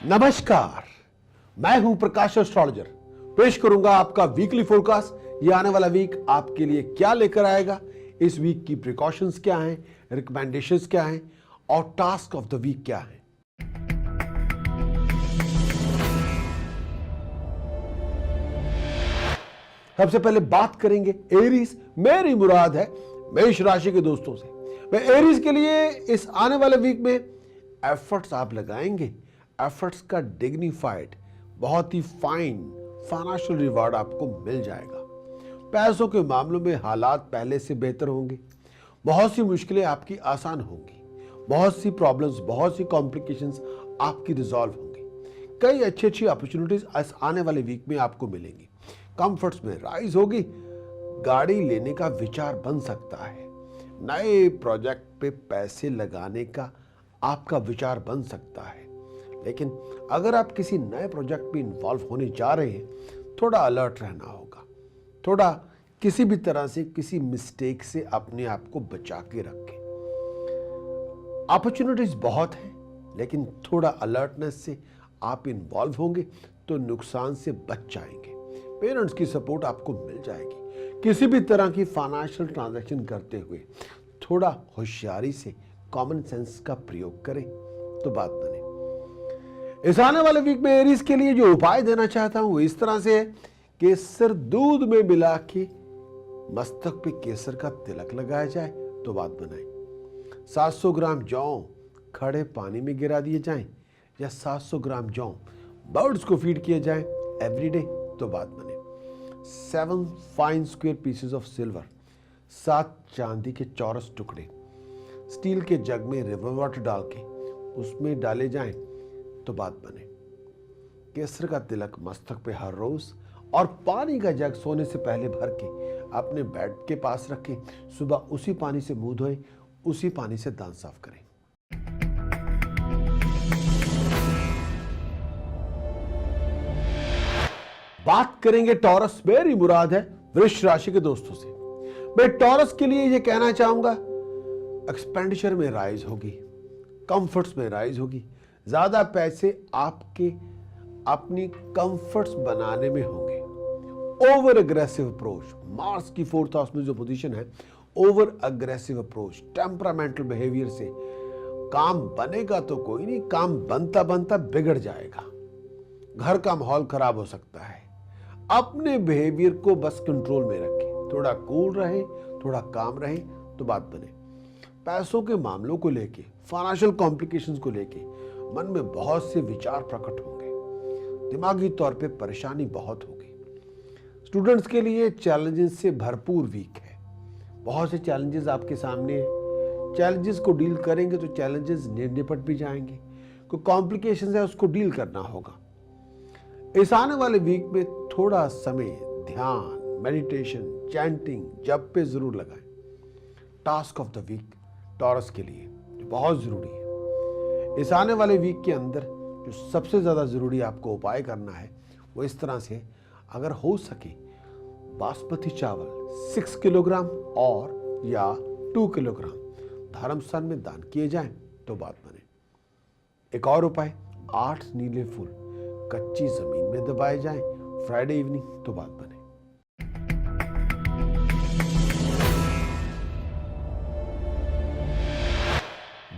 नमस्कार, मैं हूं प्रकाश एस्ट्रोलॉजर। पेश करूंगा आपका वीकली फोरकास्ट। ये आने वाला वीक आपके लिए क्या लेकर आएगा, इस वीक की प्रिकॉशंस क्या हैं, रिकमेंडेशंस क्या हैं और टास्क ऑफ द वीक क्या है। सबसे पहले बात करेंगे एरीज। मेरी मुराद है मेष राशि के दोस्तों से। मैं एरीज के लिए इस आने वाले वीक में एफर्ट्स आप लगाएंगे, एफर्ट्स का डिग्निफाइड बहुत ही फाइन फाइनेंशियल रिवार्ड आपको मिल जाएगा। पैसों के मामलों में हालात पहले से बेहतर होंगे। बहुत सी मुश्किलें आपकी आसान होंगी, बहुत सी प्रॉब्लम्स, बहुत सी कॉम्प्लिकेशंस आपकी रिजॉल्व होंगी। कई अच्छी अपॉर्चुनिटीज इस आने वाले वीक में आपको मिलेंगी। कंफर्ट्स में राइज होगी, गाड़ी लेने का विचार बन सकता है, नए प्रोजेक्ट पे पैसे लगाने का आपका विचार बन सकता है। लेकिन अगर आप किसी नए प्रोजेक्ट में इन्वॉल्व होने जा रहे हैं, थोड़ा अलर्ट रहना होगा। थोड़ा किसी भी तरह से किसी मिस्टेक से अपने आप को बचा के रखें। अपॉर्चुनिटीज बहुत हैं, लेकिन थोड़ा अलर्टनेस से आप इन्वॉल्व होंगे तो नुकसान से बच जाएंगे। पेरेंट्स की सपोर्ट आपको मिल जाएगी। किसी भी तरह की फाइनेंशियल ट्रांजैक्शन करते हुए थोड़ा होशियारी से कॉमन सेंस का प्रयोग करें तो बात बने। इस आने वाले वीक में एरीज के लिए जो उपाय देना चाहता हूं वो इस तरह से है कि केसर दूध में मिला के मस्तक पे केसर का तिलक लगाया जाए तो बात बनाए। 700 ग्राम जौ खड़े पानी में गिरा दिए जाएं या 700 ग्राम जौ बर्ड्स को फीड किए जाएं एवरीडे तो बात बने। 7 fine square pieces of silver, 7 चांदी के चौरस टुकड़े स्टील के जग में रिवर वाटर डाल के उसमें डाले जाएं तो बात बने। केसर का तिलक मस्तक पे हर रोज और पानी का जग सोने से पहले भर के अपने बेड के पास रखें। सुबह उसी पानी से मुंह धोएं, उसी पानी से दांत साफ करें। बात करेंगे टॉरस। मेरी मुराद है वृष राशि के दोस्तों से। मैं टॉरस के लिए यह कहना चाहूंगा, एक्सपेंडिचर में राइज होगी, कंफर्ट्स में राइज होगी। ज्यादा पैसे आपके अपनी कंफर्ट्स बनाने में होंगे। ओवर अग्रेसिव अप्रोच, मार्स की 4th हाउस में जो पोजीशन है, over aggressive approach, temperamental behaviour से काम बनेगा तो कोई नहीं, काम बनता बनता बिगड़ जाएगा। घर का माहौल खराब हो सकता है। अपने बिहेवियर को बस कंट्रोल में रखें, थोड़ा कूल रहे, थोड़ा काम रहे तो बात बने। पैसों के मामलों को लेके, फाइनेंशियल कॉम्प्लिकेशंस को लेके मन में बहुत से विचार प्रकट होंगे। दिमागी तौर पे परेशानी बहुत होगी। स्टूडेंट्स के लिए चैलेंजेस से भरपूर वीक है। बहुत से चैलेंजेस आपके सामने हैं। चैलेंजेस को डील करेंगे तो चैलेंजेस निपट भी जाएंगे। कोई कॉम्प्लिकेशंस है उसको डील करना होगा। इस आने वाले वीक में थोड़ा समय ध्यान, मेडिटेशन, चैंटिंग, जप पे जरूर लगाएं। Task of the week Taurus के लिए बहुत जरूरी है। इस आने वाले वीक के अंदर जो सबसे ज्यादा जरूरी आपको उपाय करना है वो इस तरह से, अगर हो सके बासमती चावल 6 किलोग्राम और या 2 किलोग्राम धर्म स्थान में दान किए जाएं तो बात बने। एक और उपाय, 8 नीले फूल कच्ची जमीन में दबाए जाएं फ्राइडे इवनिंग तो बात बने।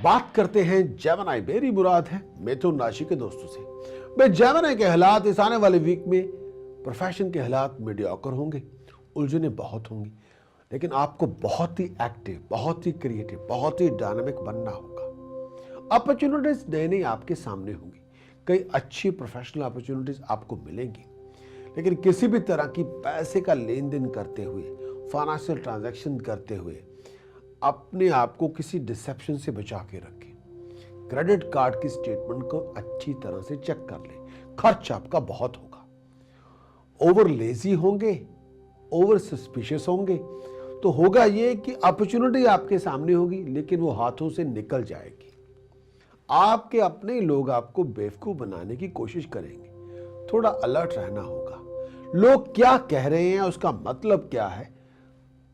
बात करते हैं जेमिनी। मेरी मुराद है मिथुन राशि के दोस्तों से। मैं जेमिनी के हालात इस आने वाले वीक में, प्रोफेशन के हालात मीडियोकर होंगे, उलझने बहुत होंगी, लेकिन आपको बहुत ही एक्टिव, बहुत ही क्रिएटिव, बहुत ही डायनामिक बनना होगा। अपॉर्चुनिटीज नई नई आपके सामने होंगी। कई अच्छी प्रोफेशनल अपॉर्चुनिटीज आपको मिलेंगी, लेकिन किसी भी तरह की पैसे का लेन देन करते हुए, फाइनेंशियल ट्रांजैक्शन करते हुए अपने आप को किसी डिसेप्शन से बचा के रखें। क्रेडिट कार्ड की स्टेटमेंट को अच्छी तरह से चेक कर लें। खर्च आपका बहुत होगा। ओवर लेजी होंगे, ओवर सस्पिशियस होंगे तो होगा ये कि अपॉर्चुनिटी आपके सामने होगी लेकिन वो हाथों से निकल जाएगी। आपके अपने लोग आपको बेवकूफ बनाने की कोशिश करेंगे। थोड़ा अलर्ट रहना होगा। लोग क्या कह रहे हैं, उसका मतलब क्या है,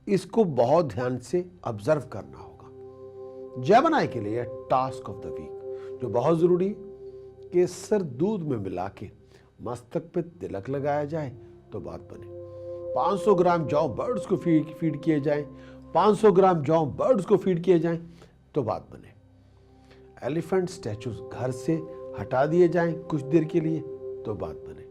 इसको बहुत ध्यान से ऑब्जर्व करना होगा। जेमिनी के लिए टास्क ऑफ द वीक जो बहुत जरूरी है, केसर दूध में मिला के मस्तक पे तिलक लगाया जाए तो बात बने। 500 ग्राम जौ बर्ड्स को फीड किए जाएं, 500 ग्राम जौ बर्ड्स को फीड किए जाएं तो बात बने। एलिफेंट स्टैचूज घर से हटा दिए जाएं कुछ देर के लिए तो बात बने।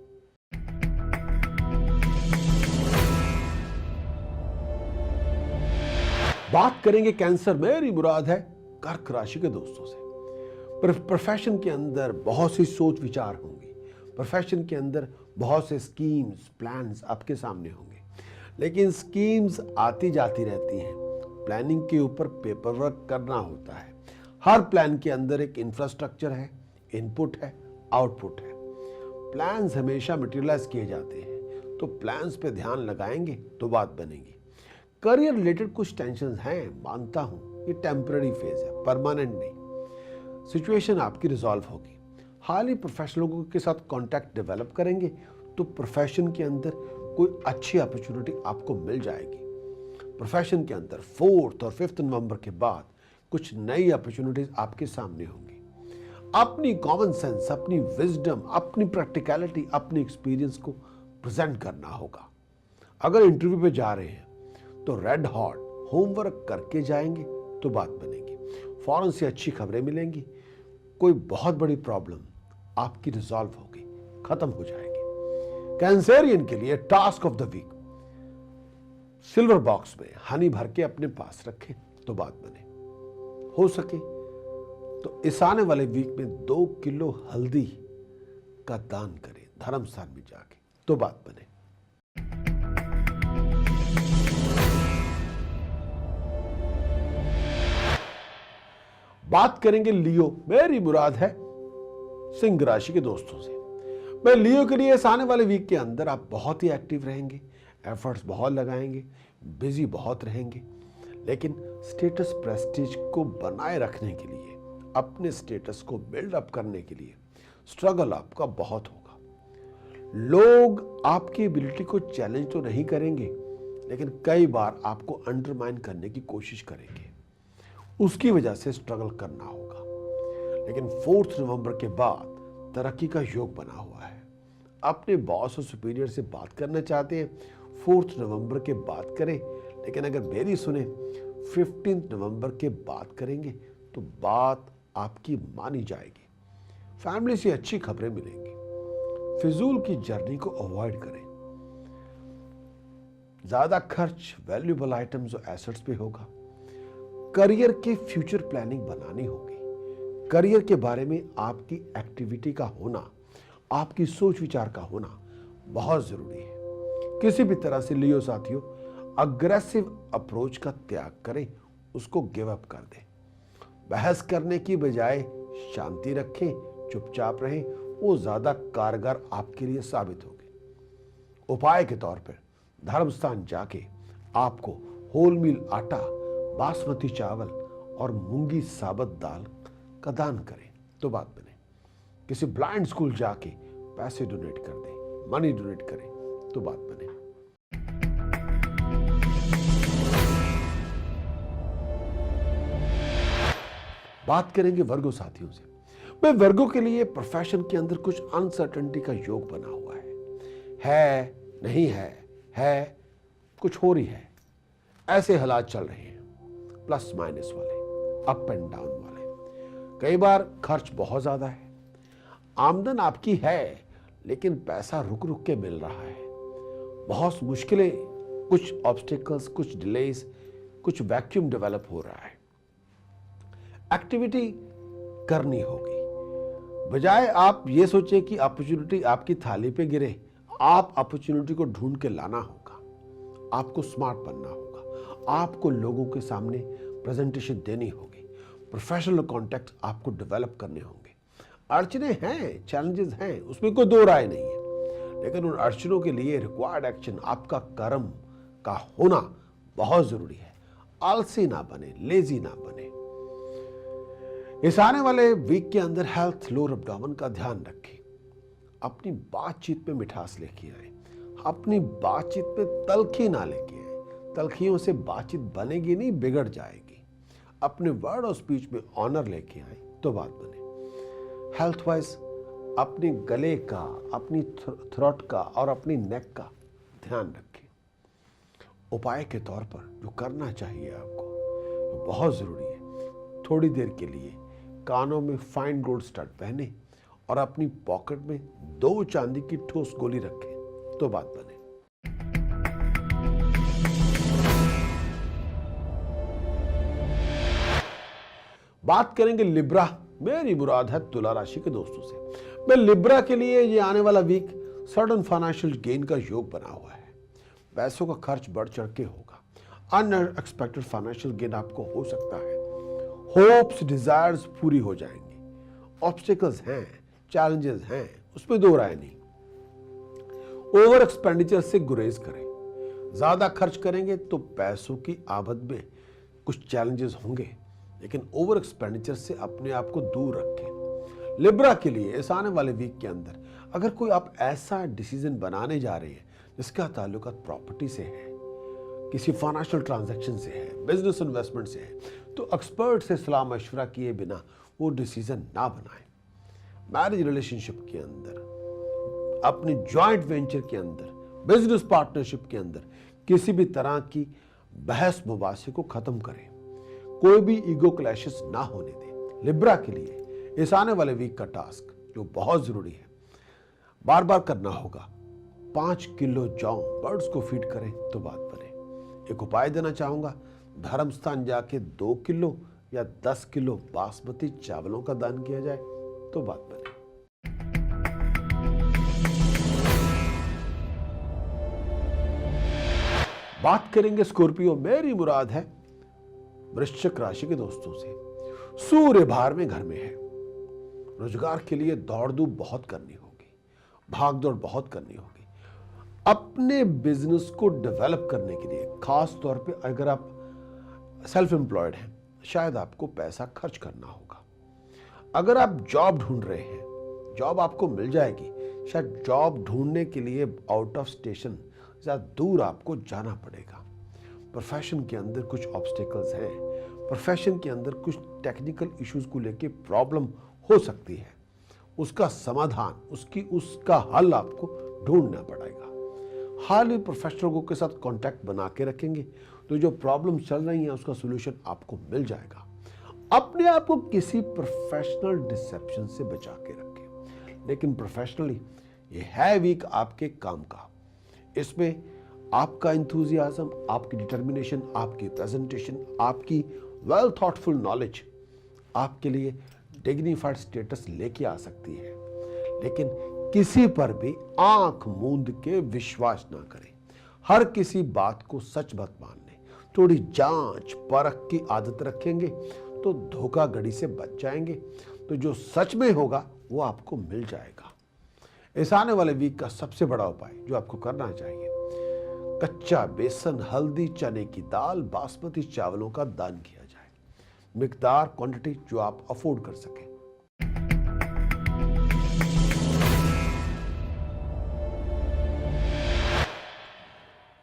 बात करेंगे कैंसर, मेरी मुराद है कर्क राशि के दोस्तों से। प्रोफेशन के अंदर बहुत सी सोच विचार होंगी, प्रोफेशन के अंदर बहुत से स्कीम्स प्लान्स आपके सामने होंगे, लेकिन स्कीम्स आती जाती रहती हैं। प्लानिंग के ऊपर पेपर वर्क करना होता है। हर प्लान के अंदर एक इंफ्रास्ट्रक्चर है, इनपुट है, आउटपुट है। प्लान्स हमेशा मटेरियलाइज किए जाते हैं, तो प्लान्स पे ध्यान लगाएंगे तो बात बनेगी। करियर रिलेटेड कुछ टेंशन हैं, मानता हूं ये टेम्पररी फेज है, परमानेंट नहीं। सिचुएशन आपकी रिजॉल्व होगी। हाल ही प्रोफेशनलों के साथ कांटेक्ट डेवलप करेंगे तो प्रोफेशन के अंदर कोई अच्छी अपॉर्चुनिटी आपको मिल जाएगी। प्रोफेशन के अंदर 4 और 5 नवंबर के बाद कुछ नई अपॉर्चुनिटीज आपके सामने होंगी। अपनी कॉमन सेंस, अपनी विजडम, अपनी प्रैक्टिकलिटी, अपनी एक्सपीरियंस को प्रेजेंट करना होगा। अगर इंटरव्यू पे जा रहे हैं तो रेड हॉट होमवर्क करके जाएंगे तो बात बनेगी। फौरन से अच्छी खबरें मिलेंगी। कोई बहुत बड़ी प्रॉब्लम आपकी रिजॉल्व होगी, खत्म हो जाएगी। कैंसेरियन के लिए task of the week, silver box में हनी भर के अपने पास रखें तो बात बने। हो सके तो इस आने वाले वीक में 2 किलो हल्दी का दान करें धर्म स्थान में जाके तो बात बने। बात करेंगे लियो, मेरी मुराद है सिंह राशि के दोस्तों से। मैं लियो के लिए इस आने वाले वीक के अंदर आप बहुत ही एक्टिव रहेंगे, एफर्ट्स बहुत लगाएंगे, बिजी बहुत रहेंगे, लेकिन स्टेटस प्रेस्टीज को बनाए रखने के लिए, अपने स्टेटस को बिल्डअप करने के लिए स्ट्रगल आपका बहुत होगा। लोग आपकी एबिलिटी को चैलेंज तो नहीं करेंगे, लेकिन कई बार आपको अंडरमाइन करने की कोशिश करेंगे, उसकी वजह से स्ट्रगल करना होगा। लेकिन 4 नवंबर के बाद तरक्की का योग बना हुआ है। अपने बॉस और सुपीरियर से बात करना चाहते हैं 4 नवंबर के बाद करें, लेकिन अगर मेरी सुने 15 नवंबर के बाद करेंगे तो बात आपकी मानी जाएगी। फैमिली से अच्छी खबरें मिलेंगी। फिजूल की जर्नी को अवॉइड करें। ज्यादा खर्च वैल्यूएबल आइटम्स और एसेट्स पे होगा। करियर के फ्यूचर प्लानिंग बनानी होगी। करियर के बारे में आपकी एक्टिविटी का होना, आपकी सोच विचार का होना बहुत जरूरी है। किसी भी तरह से लियो साथियों, अग्रेसिव अप्रोच का त्याग करें, उसको गिव अप कर दें। बहस करने की बजाय शांति रखें, चुपचाप रहें, वो ज्यादा कारगर आपके लिए साबित होगी। उपाय के तौर पर धर्म स्थान जाके आपको होल मील आटा, बासमती चावल और मूंगी साबत दाल का दान करें तो बात बने। किसी ब्लाइंड स्कूल जाके पैसे डोनेट कर दें, मनी डोनेट करें तो बात बने। बात करेंगे वर्गो साथियों से। मैं वर्गो के लिए प्रोफेशन के अंदर कुछ अनसर्टेनिटी का योग बना हुआ है नहीं है कुछ हो रही है, ऐसे हालात चल रहे हैं, प्लस माइनस वाले, अप एंड डाउन वाले। कई बार खर्च बहुत ज्यादा है, आमदन आपकी है लेकिन पैसा रुक रुक के मिल रहा है। बहुत मुश्किलें, कुछ ऑब्स्टिकल्स, कुछ डिलेज, कुछ वैक्यूम डेवलप हो रहा है। एक्टिविटी करनी होगी। बजाय आप ये सोचें कि अपॉर्चुनिटी आपकी थाली पे गिरे, आप अपॉर्चुनिटी को ढूंढ के लाना होगा। आपको स्मार्ट बनना होगा। आपको लोगों के सामने प्रेजेंटेशन देनी होगी। प्रोफेशनल कॉन्टैक्ट आपको डेवलप करने होंगे। अड़चने हैं, चैलेंजेस हैं, उसमें कोई दो राय नहीं है, लेकिन उन अड़चनों के लिए रिक्वायर्ड एक्शन, आपका कर्म का होना बहुत जरूरी है। आलसी ना बने, लेजी ना बने। इस आने वाले वीक के अंदर हेल्थ, लोअर एब्डोमेन का ध्यान रखें। अपनी बातचीत में मिठास लेके आए। अपनी बातचीत में तलखी ना लेके आए। तलखियों से बातचीत बनेगी नहीं, बिगड़ जाएगी। अपने वर्ड और स्पीच में ऑनर लेके आए तो बात बने। हेल्थ वाइज अपने गले का, अपनी थ्रोट का और अपनी नेक का ध्यान रखें। उपाय के तौर पर जो करना चाहिए आपको, वो बहुत ज़रूरी है, थोड़ी देर के लिए कानों में फाइन गोल्ड स्टड पहने और अपनी पॉकेट में 2 चांदी की ठोस गोली रखें तो बात बने। बात करेंगे लिब्रा, मेरी मुराद है तुला राशि के दोस्तों से। मैं लिब्रा के लिए ये आने वाला वीक सडन फाइनेंशियल गेन का योग बना हुआ है। पैसों का खर्च बढ़ चढ़ के होगा, अनएक्सपेक्टेड फाइनेंशियल गेन आपको हो सकता है, होप्स डिजायर्स पूरी हो जाएंगी, ऑब्स्टिकल्स हैं, चैलेंजेस हैं, उसमें दो राय नहीं। ओवर एक्सपेंडिचर से गुरेज करें। ज्यादा खर्च करेंगे तो पैसों की आमद में कुछ चैलेंजेस होंगे, लेकिन ओवर एक्सपेंडिचर से अपने आप को दूर रखें। लिब्रा के लिए इस आने वाले वीक के अंदर अगर कोई आप ऐसा डिसीजन बनाने जा रहे हैं जिसका ताल्लुक प्रॉपर्टी से है, किसी फाइनेंशियल ट्रांजैक्शन से है, बिजनेस इन्वेस्टमेंट से है, तो एक्सपर्ट से सलाह मशवरा किए बिना वो डिसीजन ना बनाएं। मैरिज रिलेशनशिप के अंदर, अपने जॉइंट वेंचर के अंदर, बिजनेस पार्टनरशिप के अंदर किसी भी तरह की बहस मुबासे को खत्म करें। कोई भी ईगो क्लैशेस ना होने दें। लिब्रा के लिए इस आने वाले वीक का टास्क जो बहुत जरूरी है, बार बार करना होगा, 5 किलो जौ बर्ड्स को फीड करें तो बात बने। एक उपाय देना चाहूंगा, धर्म स्थान जाके 2 किलो या 10 किलो बासमती चावलों का दान किया जाए तो बात बने। बात करेंगे स्कॉर्पियो, मेरी मुराद है वृश्चिक राशि के दोस्तों से। सूर्य भार में घर में है, रोजगार के लिए दौड़ धूप बहुत करनी होगी, भाग दौड़ बहुत करनी होगी। अपने बिजनेस को डेवलप करने के लिए, खास तौर पे अगर आप सेल्फ एम्प्लॉयड हैं, शायद आपको पैसा खर्च करना होगा। अगर आप जॉब ढूंढ रहे हैं, जॉब आपको मिल जाएगी, शायद जॉब ढूंढने के लिए आउट ऑफ स्टेशन या दूर आपको जाना पड़ेगा। प्रोफेशन के अंदर कुछ ऑब्स्टिकल्स हैं, प्रोफेशन के अंदर कुछ टेक्निकल इश्यूज को लेके प्रॉब्लम हो सकती है, उसका समाधान, उसका हल आपको ढूंढना पड़ेगा। हाल ही प्रोफेशनलों के साथ कांटेक्ट बना के रखेंगे तो जो प्रॉब्लम चल रही है उसका सोल्यूशन आपको मिल जाएगा। अपने आप को किसी प्रोफेशनल डिसेप्शन से बचा के रखें। लेकिन प्रोफेशनली ये है वीक आपके काम का। इसमें आपका इंथुजियाज्म, आपकी डिटर्मिनेशन, आपकी प्रेजेंटेशन, आपकी वेल थॉटफुल नॉलेज आपके लिए डिग्निफाइड स्टेटस लेके आ सकती है। लेकिन किसी पर भी आंख मूंद के विश्वास ना करें। हर किसी बात को सच मत मान लें। थोड़ी जांच परख की आदत रखेंगे तो धोखाधड़ी से बच जाएंगे। तो जो सच में होगा वो आपको मिल जाएगा। इस आने वाले वीक का सबसे बड़ा उपाय जो आपको करना चाहिए, कच्चा बेसन, हल्दी, चने की दाल, बासमती चावलों का दान किया जाए। मिकदार, क्वांटिटी जो आप अफोर्ड कर सकें।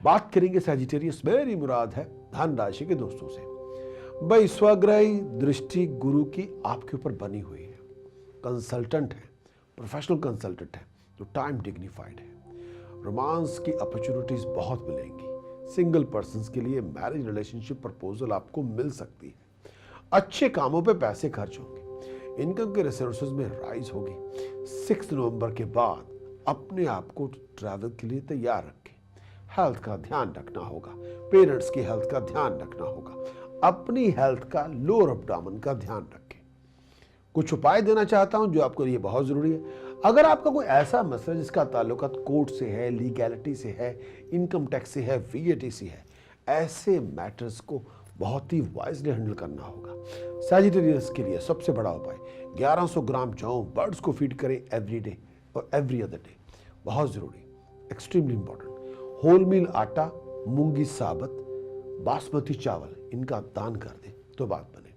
बात करेंगे सैजिटेरियस, मेरी मुराद है धन राशि के दोस्तों से। भाई स्वग्रही दृष्टि गुरु की आपके ऊपर बनी हुई है। कंसल्टेंट है, प्रोफेशनल कंसल्टेंट है, तो टाइम डिग्निफाइड है। रोमांस की अपॉर्चुनिटीज बहुत मिलेंगी। सिंगल पर्सन्स के लिए मैरिज रिलेशनशिप प्रपोजल आपको मिल सकती है। अच्छे कामों पे पैसे खर्च होंगे। इनकम के रिसोर्सेज में राइज होगी। 6 नवंबर के बाद अपने आप को ट्रैवल के लिए तैयार रखें। हेल्थ का ध्यान रखना होगा, पेरेंट्स की हेल्थ का ध्यान रखना होगा, अपनी हेल्थ का, लोअर एब्डोमेन का ध्यान रखें। कुछ उपाय देना चाहता हूं जो आपको लिए बहुत जरूरी है। अगर आपका कोई ऐसा मसला जिसका ताल्लुकात कोर्ट से है, लीगैलिटी से है, इनकम टैक्स से है, VAT से है, ऐसे मैटर्स को बहुत ही वाइजली हैंडल करना होगा। सैजिटेरियस के लिए सबसे बड़ा उपाय 1100 ग्राम जौ बर्ड्स को फीड करें एवरी डे और एवरी अदर डे। बहुत जरूरी, एक्सट्रीमली इंपॉर्टेंट। होल मील आटा, मूंगी साबत, बासमती चावल, इनका दान कर दें तो बात बने।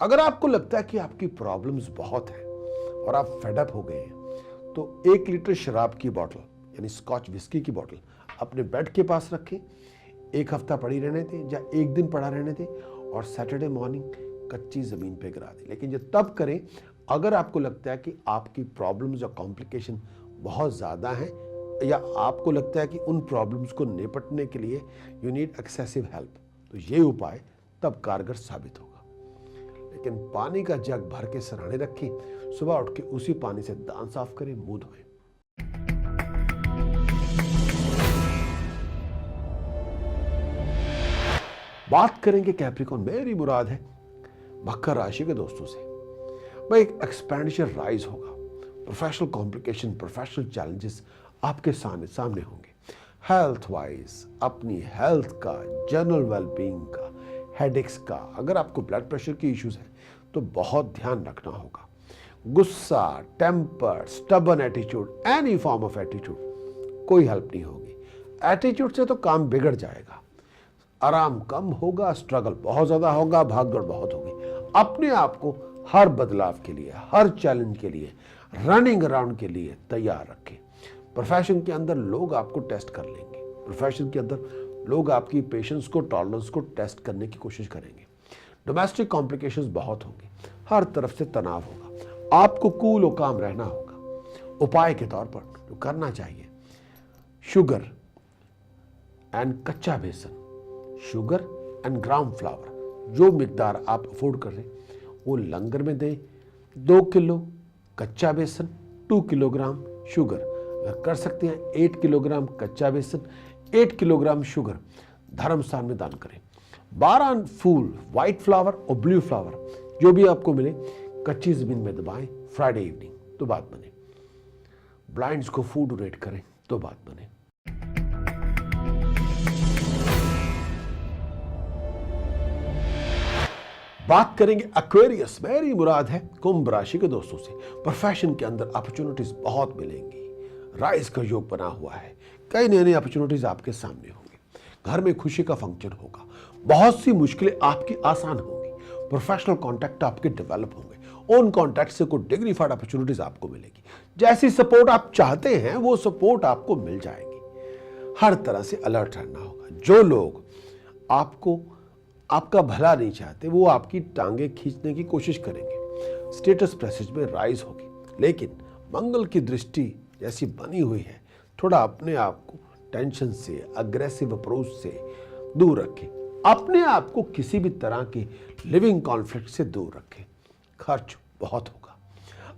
अगर आपको लगता है कि आपकी प्रॉब्लम्स बहुत हैं और आप फेडअप हो गए हैं, तो 1 लीटर शराब की बोतल यानी स्कॉच विस्की की बोतल अपने बेड के पास रखें। 1 हफ्ता पड़ी रहने दें या 1 दिन पड़ा रहने दें और सैटरडे मॉर्निंग कच्ची जमीन पे गिरा दें। लेकिन ये तब करें अगर आपको लगता है कि आपकी प्रॉब्लम्स या कॉम्प्लिकेशन बहुत ज़्यादा हैं, या आपको लगता है कि उन प्रॉब्लम्स को निपटने के लिए यू नीड एक्सेसिव हेल्प, तो ये उपाय तब कारगर साबित होगा। लेकिन पानी का जग भर के सराहने रखें, सुबह उठ के उसी पानी से दांत साफ करें, मुंह धोएं। बात करेंगे कैप्रिकॉर्न, मेरी मुराद है मकर राशि के दोस्तों से। भाई एक एक्सपेंडिचर राइज होगा, प्रोफेशनल कॉम्प्लिकेशन, प्रोफेशनल चैलेंजेस आपके सामने होंगे। हेल्थ वाइज अपनी हेल्थ का, जनरल वेलबींग का, हेडेक्स का, अगर आपको ब्लड प्रेशर की इश्यूज है तो बहुत ध्यान रखना होगा। गुस्सा, temper, stubborn attitude, any form of attitude, कोई हेल्प नहीं होगी। एटीट्यूड से तो काम बिगड़ जाएगा, आराम कम होगा, स्ट्रगल बहुत ज्यादा होगा, भागदौड़ बहुत होगी। अपने आप को हर बदलाव के लिए, हर चैलेंज के लिए, रनिंग अराउंड के लिए तैयार रखें। प्रोफेशन के अंदर लोग आपको टेस्ट कर लेंगे, प्रोफेशन के अंदर लोग आपकी पेशेंस को, टॉलरेंस को टेस्ट करने की कोशिश करेंगे। डोमेस्टिक कॉम्प्लिकेशंस बहुत होंगे, हर तरफ से तनाव होगा, आपको कूल और काम रहना होगा। उपाय के तौर पर जो करना चाहिए, शुगर एंड कच्चा बेसन, शुगर एंड ग्राउंड फ्लावर, जो मिकदार आप अफोर्ड कर रहे हैं वो लंगर में दें। 2 किलो कच्चा बेसन, 2 किलोग्राम शुगर, अगर कर सकते हैं 8 किलोग्राम कच्चा बेसन, 8 किलोग्राम शुगर धर्मस्थान में दान करें। 12 फूल व्हाइट फ्लावर और ब्लू फ्लावर जो भी आपको मिले कच्ची जमीन में दबाएं, फ्राइडे इवनिंग, तो बात बने। ब्लाइंड्स को फूड डोनेट करें, तो बात बने। बात करेंगे एक्वेरियस, मेरी मुराद है कुंभ राशि के दोस्तों से। प्रोफेशन के अंदर अपॉर्चुनिटीज बहुत मिलेंगी, राइज का योग बना हुआ है, कई नई नई अपॉर्चुनिटीज आपके सामने होंगी। घर में खुशी का फंक्शन होगा, बहुत सी मुश्किलें आपकी आसान होंगी, प्रोफेशनल कॉन्टैक्ट आपके डेवलप होंगे, उन कॉन्टैक्ट से कोई डिग्निफाइड अपॉर्चुनिटीज आपको मिलेगी। जैसी सपोर्ट आप चाहते हैं वो सपोर्ट आपको मिल जाएगी। हर तरह से अलर्ट रहना होगा। जो लोग आपका भला नहीं चाहते वो आपकी टांगे खींचने की कोशिश करेंगे। स्टेटस प्रेस्टीज में राइज होगी, लेकिन मंगल की दृष्टि जैसी बनी हुई है, थोड़ा अपने आप को टेंशन से, अग्रेसिव अप्रोच से दूर रखें। अपने आप को किसी भी तरह की लिविंग कॉन्फ्लिक्ट से दूर रखें। खर्च बहुत होगा।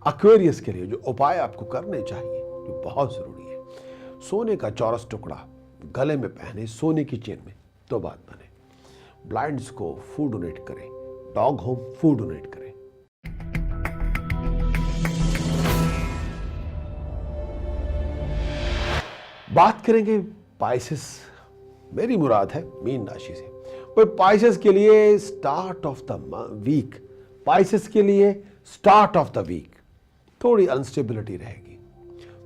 एक्वेरियस के लिए जो उपाय आपको करने चाहिए, जो बहुत जरूरी है, सोने का चौरस टुकड़ा गले में पहने, सोने की चेन में, तो बात बने। ब्लाइंड्स को फूड डोनेट करें, डॉग होम फूड डोनेट करें। बात करेंगे पाइसेस, मेरी मुराद है मीन राशि से। पाइसेस के लिए start of the week, Pisces के लिए स्टार्ट ऑफ द वीक थोड़ी अनस्टेबिलिटी रहेगी।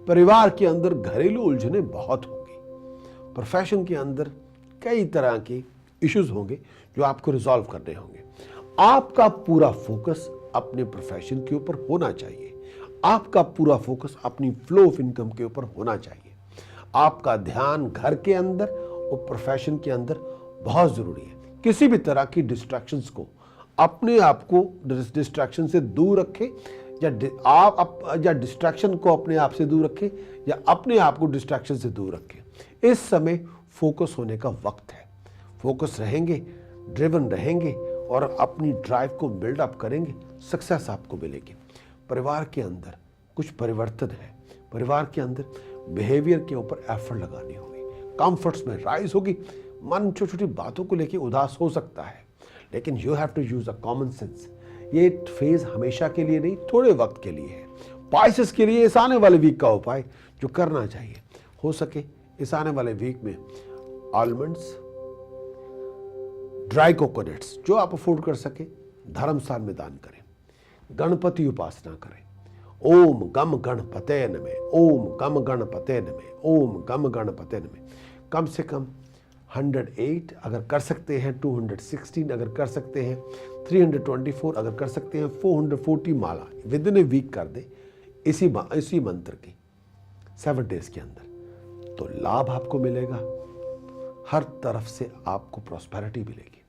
परिवार के अंदर घरेलू उलझने बहुत होंगी। प्रोफेशन के अंदर कई तरह के इश्यूज होंगे जो आपको रिजॉल्व करने होंगे। आपका पूरा फोकस अपने प्रोफेशन के ऊपर होना चाहिए, आपका पूरा फोकस अपनी फ्लो ऑफ इनकम के ऊपर होना चाहिए। आपका ध्यान घर के अंदर और प्रोफेशन के अंदर बहुत जरूरी है। किसी भी तरह की डिस्ट्रैक्शंस को, अपने आप को डिस्ट्रैक्शन से दूर रखें, या डिस्ट्रैक्शन को अपने आप से दूर रखें, या अपने आप को डिस्ट्रैक्शन से दूर रखें। इस समय फोकस होने का वक्त है। फोकस रहेंगे, ड्रिवन रहेंगे और अपनी ड्राइव को बिल्डअप करेंगे, सक्सेस आपको मिलेगी। परिवार के अंदर कुछ परिवर्तन है, परिवार के अंदर बिहेवियर के ऊपर एफर्ट लगानी होगी। कंफर्ट्स में राइज होगी। मन छोटी छोटी बातों को लेकर उदास हो सकता है, लेकिन you have to use a common sense. ये फेज हमेशा के लिए नहीं, थोड़े वक्त के लिए है। पाइसेस के लिए इस आने वाले वीक का उपाय जो करना चाहिए, हो सके इस आने वाले वीक में आलमंड्स, ड्राई कोकोनट्स जो आप अफोर्ड कर सके, धर्मस्थान में दान करें। गणपति उपासना करें। ओम गम गणपते नमः, ओम गम गणपते नमः, ओम गम गणपते नमः। कम से कम 108 अगर कर सकते हैं, 216 अगर कर सकते हैं, 324 अगर कर सकते हैं, 440 माला विद इन ए वीक कर दे इसी मंत्र की 7 डेज के अंदर, तो लाभ आपको मिलेगा। हर तरफ से आपको प्रॉस्पेरिटी मिलेगी।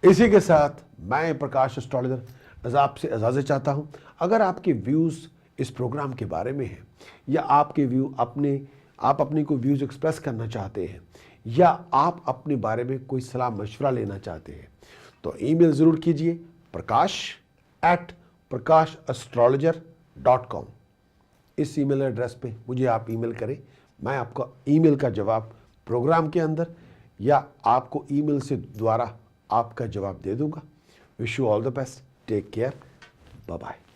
इसी के साथ मैं प्रकाश एस्ट्रोलॉजर आपसे इजाज़त चाहता हूँ। अगर आपके व्यूज़ इस प्रोग्राम के बारे में हैं या आपके व्यू आप अपनी कोई व्यूज़ एक्सप्रेस करना चाहते हैं या आप अपने बारे में कोई सलाह मशवरा लेना चाहते हैं तो ईमेल ज़रूर कीजिए prakash@prakashastrologer.com। इस ईमेल एड्रेस पे मुझे आप ईमेल करें, मैं आपको ईमेल का जवाब प्रोग्राम के अंदर या आपको ईमेल से द्वारा आपका जवाब दे दूंगा। Wish you all the best, take care, bye bye.